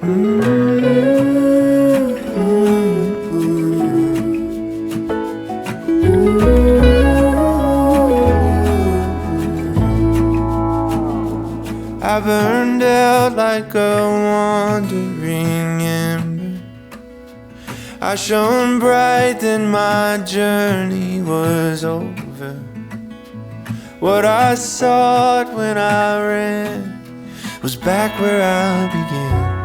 I burned out like a wandering ember. I shone bright, then my journey was over. What I sought when I ran was back where I began.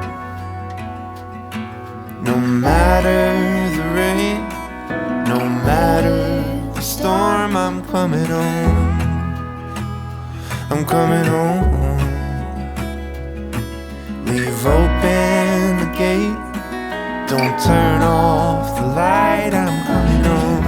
No matter the rain, no matter the storm, I'm coming home. I'm coming home. Leave open the gate, don't turn off the light, I'm coming home.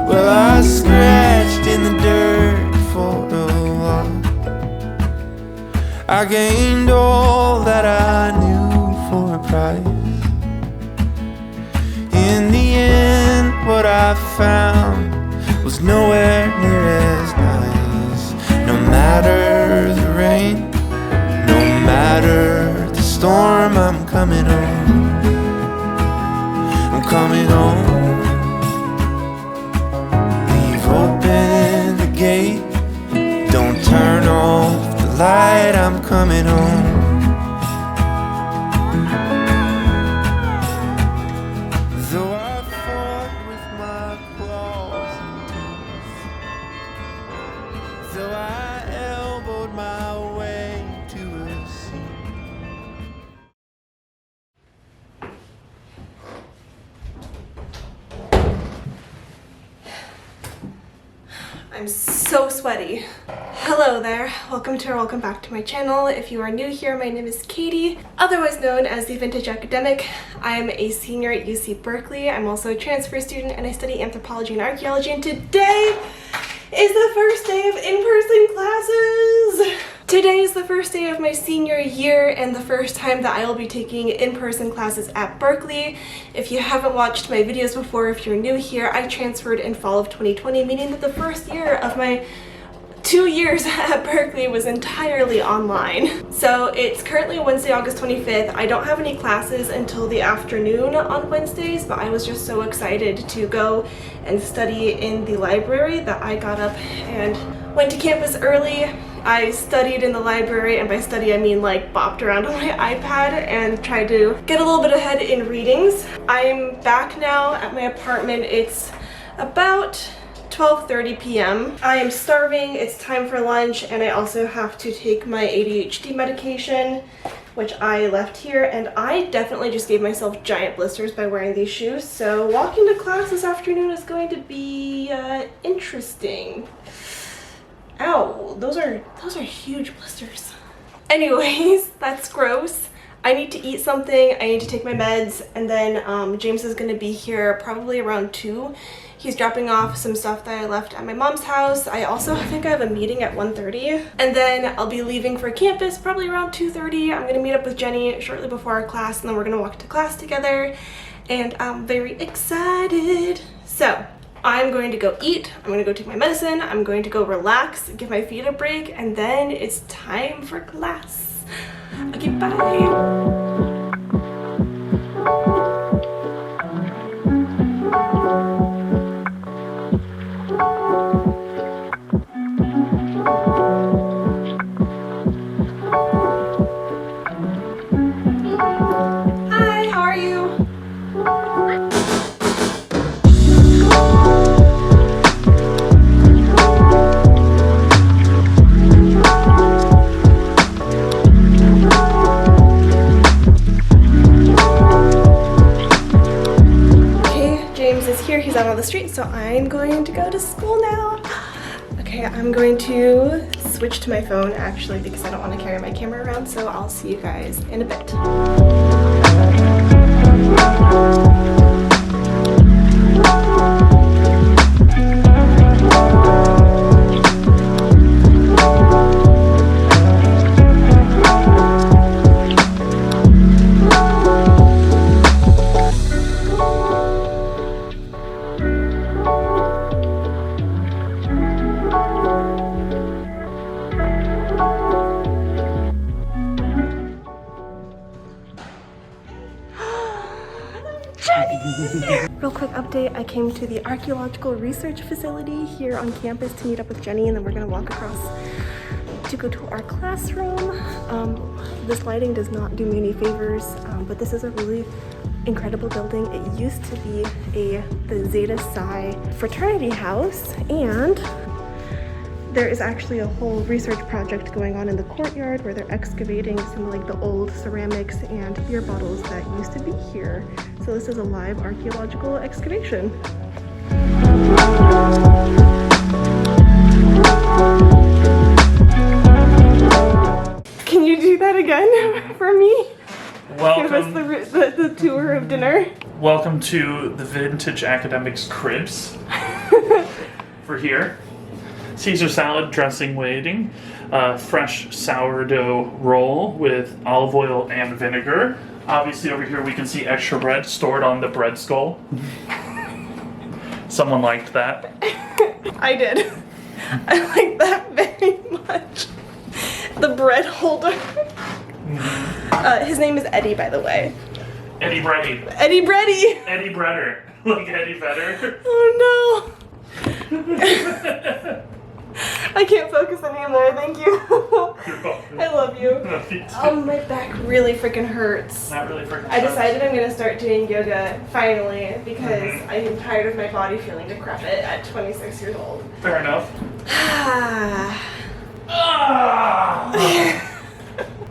Well, I scratched in the dirt for a while. I gained all that I knew for a price. In the end, what I found was nowhere near as nice. No matter the rain, no matter the storm, I'm coming home. I'm coming home. Leave open the gate, don't turn off the light, I'm coming home. Though I fought with my claws and teeth, though I elbowed my way to a seat. I'm so sweaty. Hello there, welcome back to my channel. If you are new here, my name is Katie, otherwise known as the Vintage Academic. I am a senior at UC Berkeley. I'm also a transfer student and I study anthropology and archaeology, and today is the first day of in-person classes! Today is the first day of my senior year and the first time that I will be taking in-person classes at Berkeley. If you haven't watched my videos before, if you're new here, I transferred in fall of 2020, meaning that the first year of my 2 years at Berkeley was entirely online. So it's currently Wednesday, August 25th. I don't have any classes until the afternoon on Wednesdays, but I was just so excited to go and study in the library that I got up and went to campus early. I studied in the library, and by study I mean like bopped around on my iPad and tried to get a little bit ahead in readings. I'm back now at my apartment. It's about 12:30 p.m. I am starving, it's time for lunch, and I also have to take my ADHD medication, which I left here, and I definitely just gave myself giant blisters by wearing these shoes, so walking to class this afternoon is going to be interesting. Ow, those are huge blisters. Anyways, that's gross. I need to eat something, I need to take my meds, and then James is gonna be here probably around 2. He's dropping off some stuff that I left at my mom's house. I also think I have a meeting at 1:30. And then I'll be leaving for campus probably around 2:30. I'm gonna meet up with Jenny shortly before our class, and then we're gonna walk to class together. And I'm very excited. So, I'm going to go eat, I'm going to go take my medicine, I'm going to go relax, give my feet a break, and then it's time for class. Okay, bye. Street, so I'm going to go to school now. Okay, I'm going to switch to my phone actually because I don't want to carry my camera around, so I'll see you guys in a bit. update. I came to the Archaeological Research Facility here on campus to meet up with Jenny, and then we're gonna walk across to go to our classroom. This lighting does not do me any favors, but this is a really incredible building. It used to be the Zeta Psi fraternity house, and there is actually a whole research project going on in the courtyard where they're excavating some like the old ceramics and beer bottles that used to be here. So this is a live archaeological excavation. Can you do that again for me? Welcome. Give us the tour of dinner. Welcome to the Vintage Academics Cribs. For here. Caesar salad dressing waiting, fresh sourdough roll with olive oil and vinegar. Obviously over here we can see extra bread stored on the bread skull. Someone liked that. I did. I like that very much. The bread holder. His name is Eddie, by the way. Eddie Breddy. Eddie Breddy. Eddie Bredder. Like Eddie Vedder. Oh no. I can't focus anymore, thank you. You're welcome. I love you. Love you too. Oh, my back really freaking hurts. Not really freaking I decided I'm gonna start doing yoga finally because I am tired of my body feeling decrepit at 26 years old. Fair enough.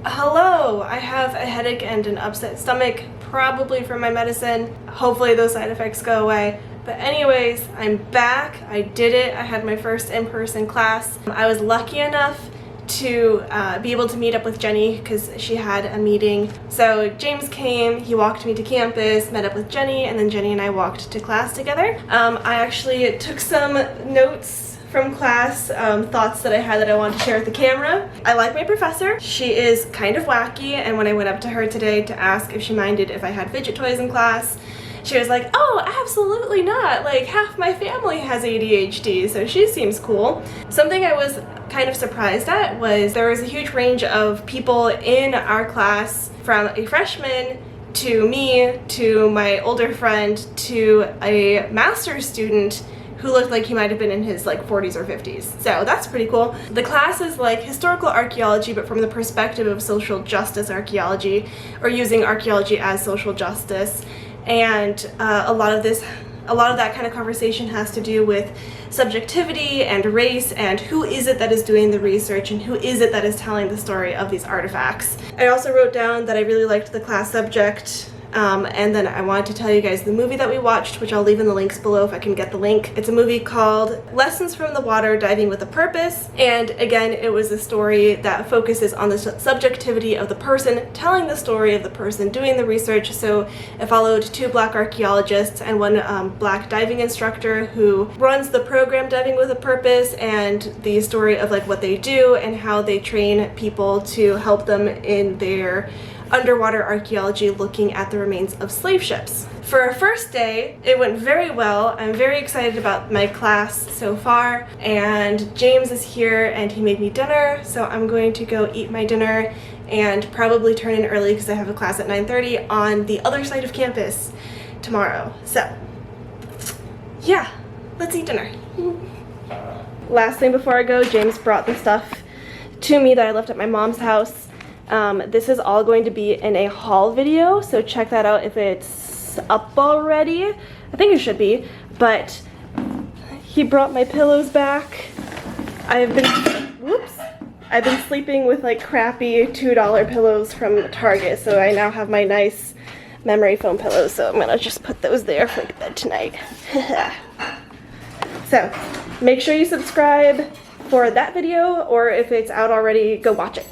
Hello, I have a headache and an upset stomach, probably from my medicine. Hopefully those side effects go away. But anyways, I'm back. I did it. I had my first in-person class. I was lucky enough to be able to meet up with Jenny because she had a meeting. So James came, he walked me to campus, met up with Jenny, and then Jenny and I walked to class together. I actually took some notes from class, thoughts that I had that I wanted to share with the camera. I like my professor. She is kind of wacky, and when I went up to her today to ask if she minded if I had fidget toys in class, she was like, oh, absolutely not. Like, half my family has ADHD, so she seems cool. Something I was kind of surprised at was there was a huge range of people in our class, from a freshman to me, to my older friend, to a master's student who looked like he might have been in his like 40s or 50s. So that's pretty cool. The class is like historical archaeology, but from the perspective of social justice archaeology, or using archaeology as social justice. And a lot of that kind of conversation has to do with subjectivity and race and who is it that is doing the research and who is it that is telling the story of these artifacts. I also wrote down that I really liked the class subject. And then I wanted to tell you guys the movie that we watched, which I'll leave in the links below if I can get the link. It's a movie called Lessons from the Water, Diving with a Purpose. And again, it was a story that focuses on the subjectivity of the person telling the story of the person doing the research. So it followed two black archaeologists and one black diving instructor who runs the program Diving with a Purpose, and the story of like what they do and how they train people to help them in their underwater archaeology looking at the remains of slave ships. For our first day, it went very well. I'm very excited about my class so far, and James is here and he made me dinner, so I'm going to go eat my dinner and probably turn in early because I have a class at 9:30 on the other side of campus tomorrow. So yeah, let's eat dinner. Last thing before I go, James brought the stuff to me that I left at my mom's house. This is all going to be in a haul video, so check that out if it's up already. I think it should be, but he brought my pillows back. I've been sleeping with like crappy $2 pillows from Target, so I now have my nice memory foam pillows, so I'm gonna just put those there for bed tonight. So make sure you subscribe for that video, or if it's out already, go watch it.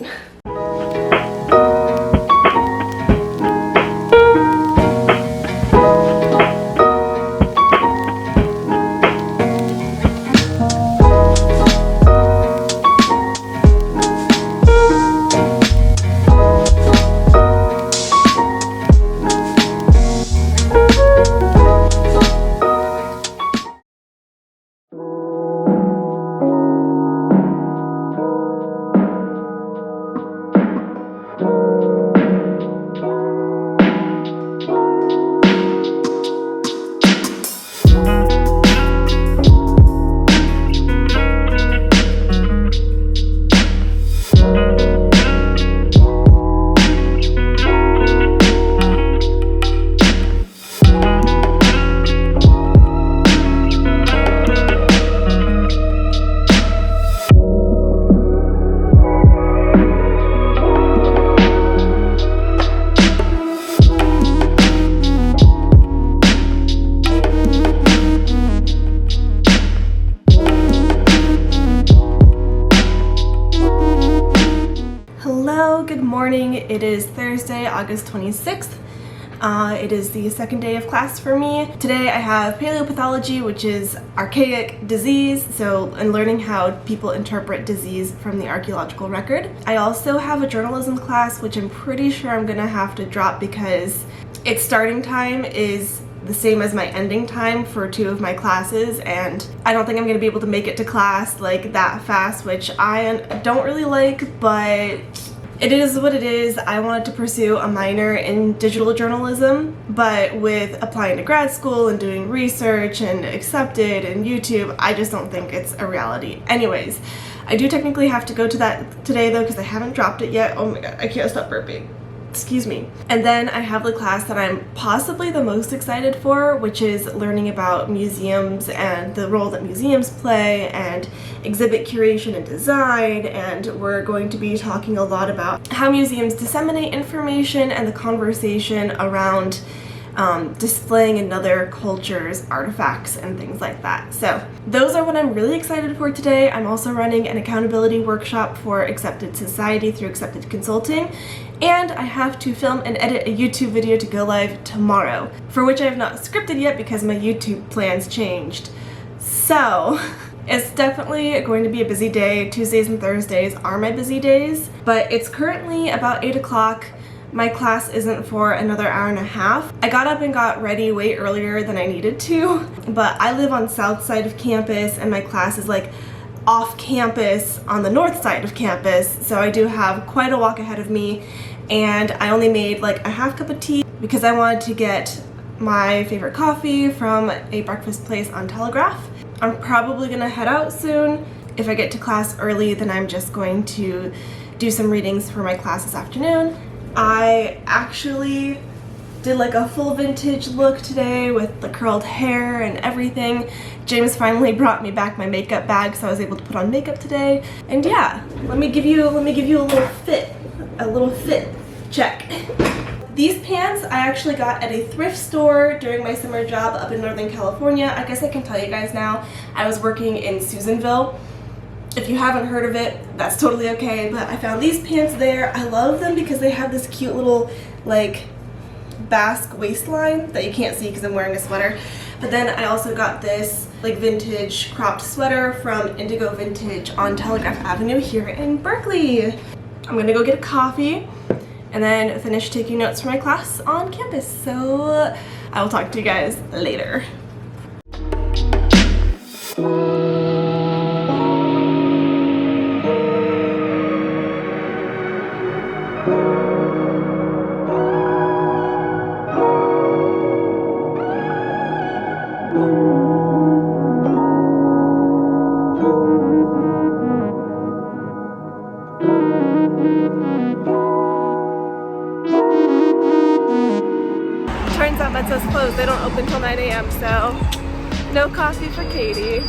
It is Thursday, August 26th. It is the second day of class for me. Today I have paleopathology, which is archaic disease, and learning how people interpret disease from the archaeological record. I also have a journalism class, which I'm pretty sure I'm gonna have to drop because its starting time is the same as my ending time for 2 of my classes, and I don't think I'm gonna be able to make it to class like that fast, which I don't really like, but it is what it is. I wanted to pursue a minor in digital journalism, but with applying to grad school and doing research and accepted and YouTube, I just don't think it's a reality. Anyways, I do technically have to go to that today though because I haven't dropped it yet. Oh my god, I can't stop burping. Excuse me. And then I have the class that I'm possibly the most excited for, which is learning about museums and the role that museums play and exhibit curation and design, and we're going to be talking a lot about how museums disseminate information and the conversation around displaying another culture's artifacts and things like that. So those are what I'm really excited for today. I'm also running an accountability workshop for Accepted Society through Accepted Consulting, and I have to film and edit a YouTube video to go live tomorrow, for which I have not scripted yet because my YouTube plans changed. So it's definitely going to be a busy day. Tuesdays and Thursdays are my busy days, but it's currently about 8 o'clock. My class isn't for another hour and a half. I got up and got ready way earlier than I needed to, but I live on south side of campus and my class is like off campus on the north side of campus, so I do have quite a walk ahead of me, and I only made like a half cup of tea because I wanted to get my favorite coffee from a breakfast place on Telegraph. I'm probably gonna head out soon. If I get to class early, then I'm just going to do some readings for my class this afternoon. I actually did like a full vintage look today with the curled hair and everything. James finally brought me back my makeup bag, so I was able to put on makeup today. And yeah, let me give you a little fit check. These pants I actually got at a thrift store during my summer job up in Northern California. I guess I can tell you guys now. I was working in Susanville. If you haven't heard of it, that's totally okay, but I found these pants there. I love them because they have this cute little like basque waistline that you can't see because I'm wearing a sweater. But then I also got this like vintage cropped sweater from Indigo Vintage on Telegraph Avenue here in Berkeley. I'm gonna go get a coffee and then finish taking notes for my class on campus. So I will talk to you guys later. Turns out Metzo's closed. They don't open till 9 a.m. so no coffee for Katie.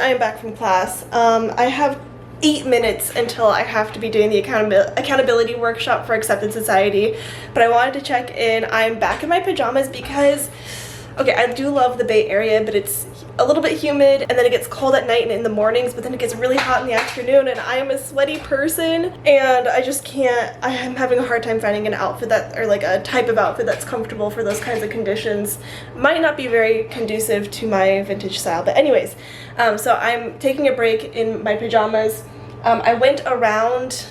I am back from class. I have 8 minutes until I have to be doing the accountability workshop for Accepted Society, but I wanted to check in. I'm back in my pajamas because, okay, I do love the Bay Area, but it's a little bit humid, and then it gets cold at night and in the mornings, but then it gets really hot in the afternoon, and I am a sweaty person, and I just can't, I am having a hard time finding an outfit that, or like a type of outfit that's comfortable for those kinds of conditions. Might not be very conducive to my vintage style, but anyways, so I'm taking a break in my pajamas. I went around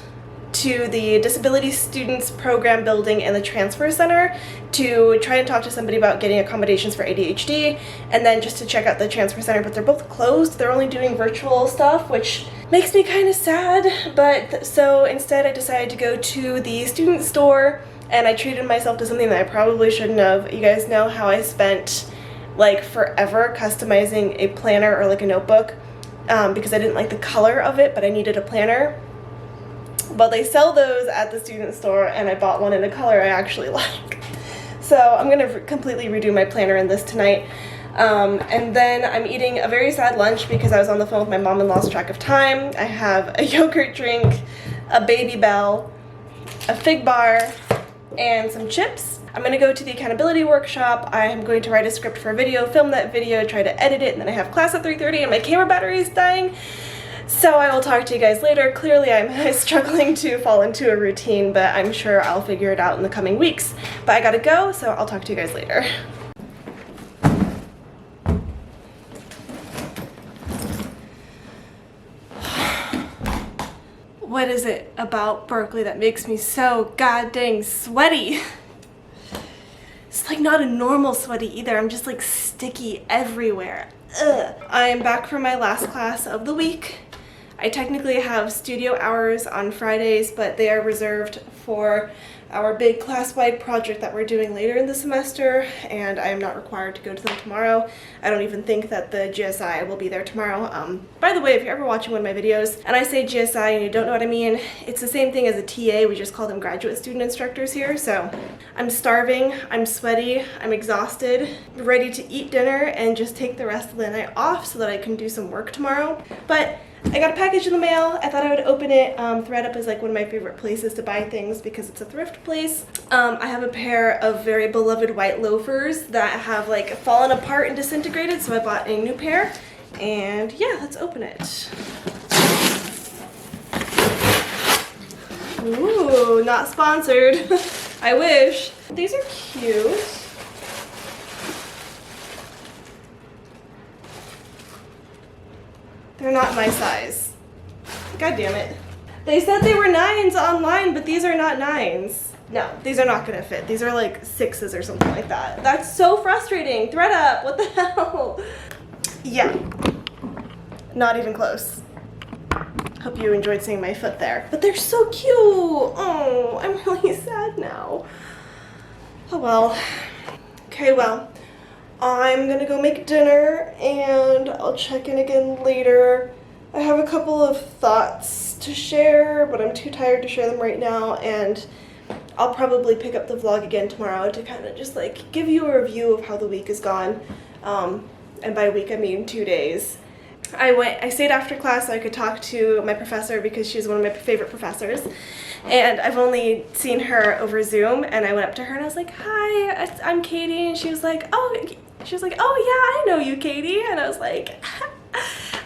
to the Disability Students Program building and the Transfer Center to try and talk to somebody about getting accommodations for ADHD, and then just to check out the Transfer Center, but they're both closed. They're only doing virtual stuff, which makes me kind of sad, but so instead I decided to go to the student store, and I treated myself to something that I probably shouldn't have. You guys know how I spent like forever customizing a planner or like a notebook because I didn't like the color of it, but I needed a planner. But they sell those at the student store, and I bought one in a color I actually like. So I'm gonna completely redo my planner in this tonight. And then I'm eating a very sad lunch because I was on the phone with my mom and lost track of time. I have a yogurt drink, a Baby Bell, a fig bar, and some chips. I'm gonna go to the accountability workshop. I am going to write a script for a video, film that video, try to edit it, and then I have class at 3:30 and my camera battery is dying. So I will talk to you guys later. Clearly I'm struggling to fall into a routine, but I'm sure I'll figure it out in the coming weeks. But I gotta go, so I'll talk to you guys later. What is it about Berkeley that makes me so god dang sweaty? It's like not a normal sweaty either. I'm just like sticky everywhere. Ugh. I am back from my last class of the week. I technically have studio hours on Fridays, but they are reserved for our big class-wide project that we're doing later in the semester, and I am not required to go to them tomorrow. I don't even think that the GSI will be there tomorrow. By the way, if you're ever watching one of my videos and I say GSI and you don't know what I mean, it's the same thing as a TA. We just call them graduate student instructors here. So I'm starving, I'm sweaty, I'm exhausted, ready to eat dinner and just take the rest of the night off so that I can do some work tomorrow. But I got a package in the mail. I thought I would open it. ThredUp is like one of my favorite places to buy things because it's a thrift place. I have a pair of very beloved white loafers that have like fallen apart and disintegrated, so I bought a new pair. And yeah, let's open it. Ooh, not sponsored. I wish. These are cute. They're not my size. God damn it. They said they were 9s online, but these are not 9s. No, these are not gonna fit. These are like 6s or something like that. That's so frustrating. ThredUp, what the hell? Yeah, not even close. Hope you enjoyed seeing my foot there. But they're so cute. Oh, I'm really sad now. Oh well. Okay, well. I'm gonna go make dinner and I'll check in again later. I have a couple of thoughts to share, but I'm too tired to share them right now, and I'll probably pick up the vlog again tomorrow to kind of just like give you a review of how the week has gone. And by week I mean 2 days. I stayed after class so I could talk to my professor because she's one of my favorite professors. And I've only seen her over Zoom, and I went up to her and I was like, "Hi, I'm Katie." And she was like, "Oh yeah, I know you, Katie." And I was like,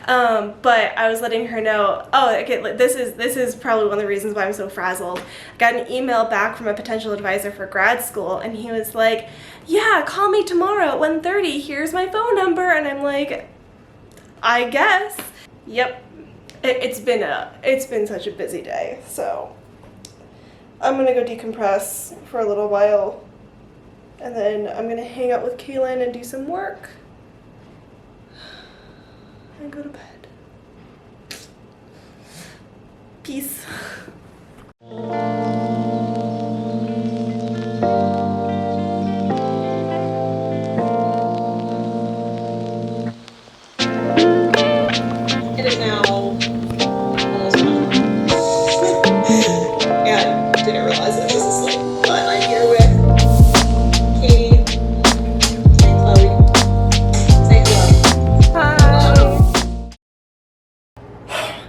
but I was letting her know, oh, okay, this is probably one of the reasons why I'm so frazzled. I got an email back from a potential advisor for grad school, and he was like, "Yeah, call me tomorrow at 1:30. Here's my phone number." And I'm like, I guess. Yep. It's been such a busy day, so I'm gonna go decompress for a little while, and then I'm gonna hang out with Kaylin and do some work and go to bed. Peace. It is now almost 1. And didn't realize that this is late. But I'm here with Katie and Chloe. Say hello.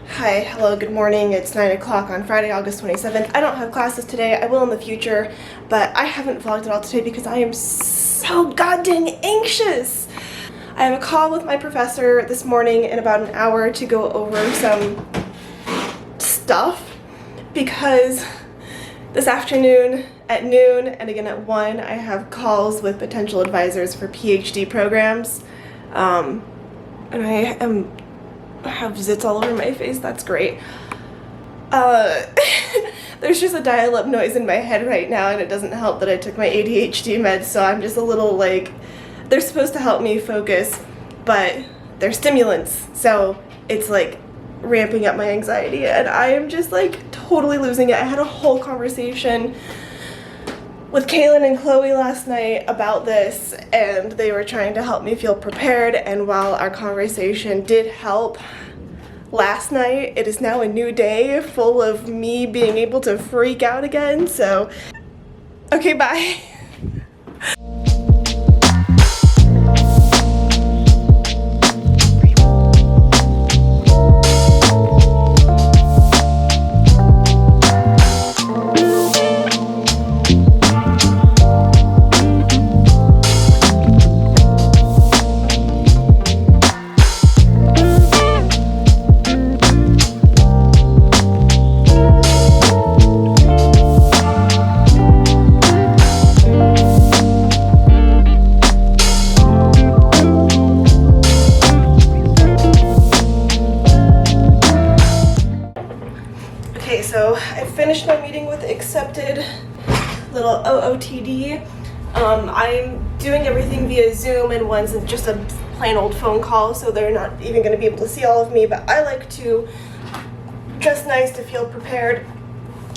Hi, hello, good morning. It's 9 o'clock on Friday, August 27th. I don't have classes today. I will in the future, but I haven't vlogged at all today because I am so goddamn anxious. I have a call with my professor this morning in about an hour to go over some stuff because this afternoon at noon and again at 1 I have calls with potential advisors for PhD programs, and I have zits all over my face. That's great. There's just a dial-up noise in my head right now, and it doesn't help that I took my ADHD meds, so I'm just a little like, they're supposed to help me focus, but they're stimulants, so it's like ramping up my anxiety, and I am just like totally losing it. I had a whole conversation with Kaylin and Chloe last night about this, and they were trying to help me feel prepared, and while our conversation did help, last night. It is now a new day full of me being able to freak out again, so okay, bye. So I finished my meeting with accepted, little OOTD. I'm doing everything via Zoom, and one's just a plain old phone call, so they're not even going to be able to see all of me, but I like to dress nice to feel prepared,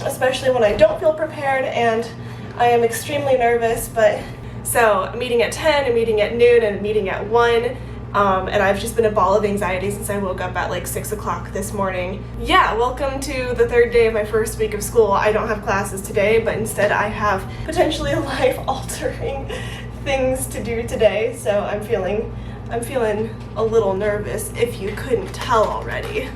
especially when I don't feel prepared, and I am extremely nervous. But so a meeting at 10, a meeting at noon, and a meeting at 1. And I've just been a ball of anxiety since I woke up at like 6 o'clock this morning. Yeah, welcome to the third day of my first week of school. I don't have classes today, but instead I have potentially life-altering things to do today. So I'm feeling a little nervous, if you couldn't tell already.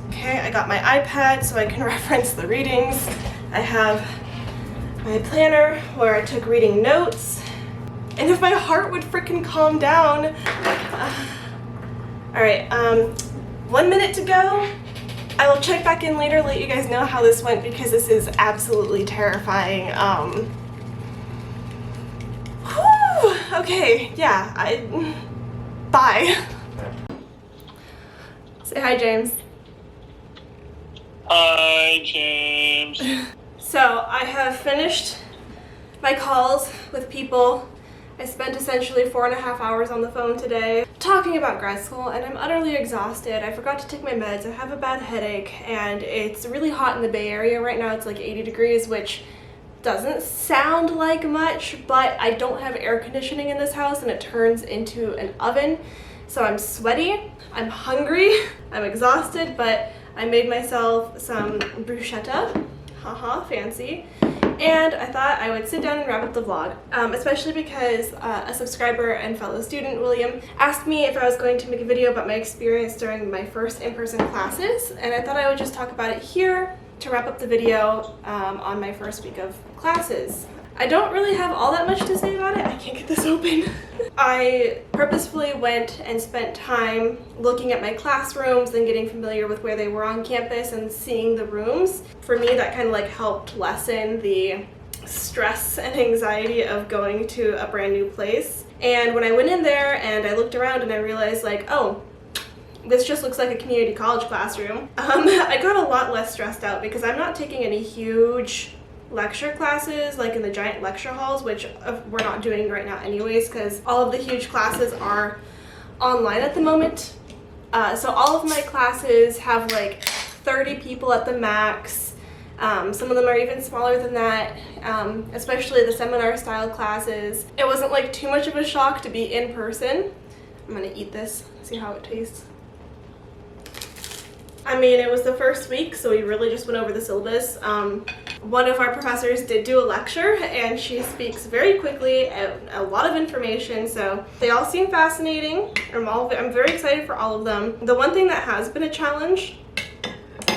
Okay, I got my iPad so I can reference the readings. I have my planner where I took reading notes. And if my heart would frickin' calm down. Alright, 1 minute to go. I will check back in later, let you guys know how this went, because this is absolutely terrifying. Whew, okay, yeah, bye. Say hi, James. Hi, James. So, I have finished my calls with people. I spent essentially 4.5 hours on the phone today talking about grad school, and I'm utterly exhausted. I forgot to take my meds. I have a bad headache, and it's really hot in the Bay Area right now. It's like 80 degrees, which doesn't sound like much, but I don't have air conditioning in this house, and it turns into an oven. So I'm sweaty, I'm hungry, I'm exhausted, but I made myself some bruschetta. Haha, fancy. And I thought I would sit down and wrap up the vlog, especially because a subscriber and fellow student, William, asked me if I was going to make a video about my experience during my first in-person classes, and I thought I would just talk about it here to wrap up the video on my first week of classes. I don't really have all that much to say about it. I can't get this open. I purposefully went and spent time looking at my classrooms and getting familiar with where they were on campus and seeing the rooms. For me, that kind of like helped lessen the stress and anxiety of going to a brand new place. And when I went in there and I looked around and I realized like, oh, this just looks like a community college classroom. I got a lot less stressed out because I'm not taking any huge lecture classes like in the giant lecture halls, which we're not doing right now anyways because all of the huge classes are online at the moment. So all of my classes have like 30 people at the max. Some of them are even smaller than that, especially the seminar style classes. It wasn't like too much of a shock to be in person. I'm gonna eat this, see how it tastes. I mean, it was the first week, so we really just went over the syllabus. One of our professors did do a lecture, and she speaks very quickly, a lot of information, so they all seem fascinating. I'm very excited for all of them. The one thing that has been a challenge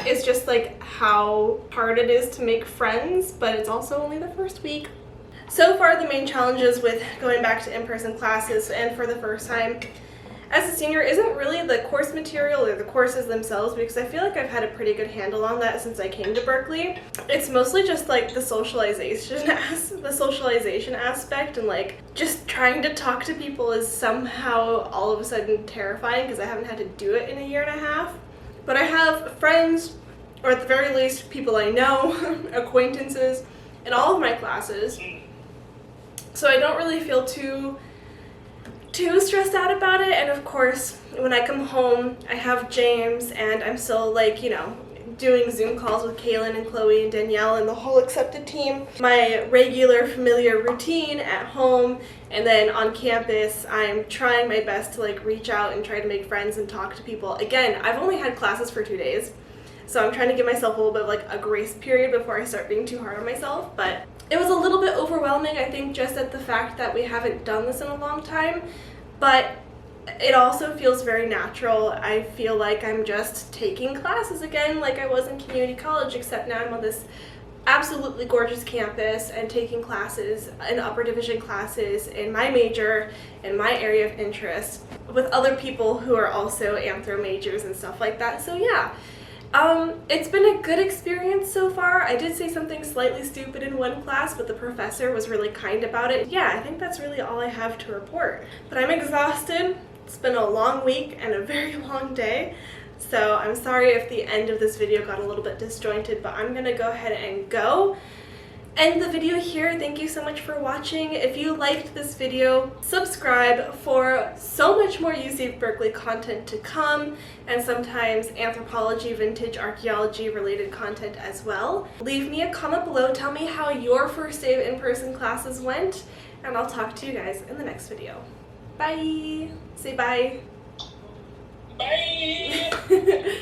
is just like how hard it is to make friends, but it's also only the first week. So far, the main challenges with going back to in-person classes and for the first time as a senior isn't really the course material or the courses themselves, because I feel like I've had a pretty good handle on that since I came to Berkeley. It's mostly just like the socialization aspect, and like just trying to talk to people is somehow all of a sudden terrifying because I haven't had to do it in a year and a half. But I have friends, or at the very least people I know, acquaintances, in all of my classes, so I don't really feel too stressed out about it. And of course, when I come home, I have James, and I'm still like, you know, doing Zoom calls with Kaylin and Chloe and Danielle and the whole accepted team, my regular familiar routine at home, and then on campus I'm trying my best to like reach out and try to make friends and talk to people. Again, I've only had classes for 2 days, so I'm trying to give myself a little bit of like a grace period before I start being too hard on myself. But it was a little bit overwhelming, I think, just at the fact that we haven't done this in a long time, but it also feels very natural. I feel like I'm just taking classes again like I was in community college, except now I'm on this absolutely gorgeous campus and taking classes in upper division classes in my major, in my area of interest, with other people who are also anthro majors and stuff like that. So yeah, it's been a good experience so far. I did say something slightly stupid in one class, but the professor was really kind about it. Yeah, I think that's really all I have to report. But I'm exhausted. It's been a long week and a very long day, so I'm sorry if the end of this video got a little bit disjointed, but I'm gonna go ahead and end the video here. Thank you so much for watching. If you liked this video, subscribe for so much more UC Berkeley content to come, and sometimes anthropology, vintage archaeology related content as well. Leave me a comment below, tell me how your first day of in-person classes went, and I'll talk to you guys in the next video. Bye! Say bye. Bye.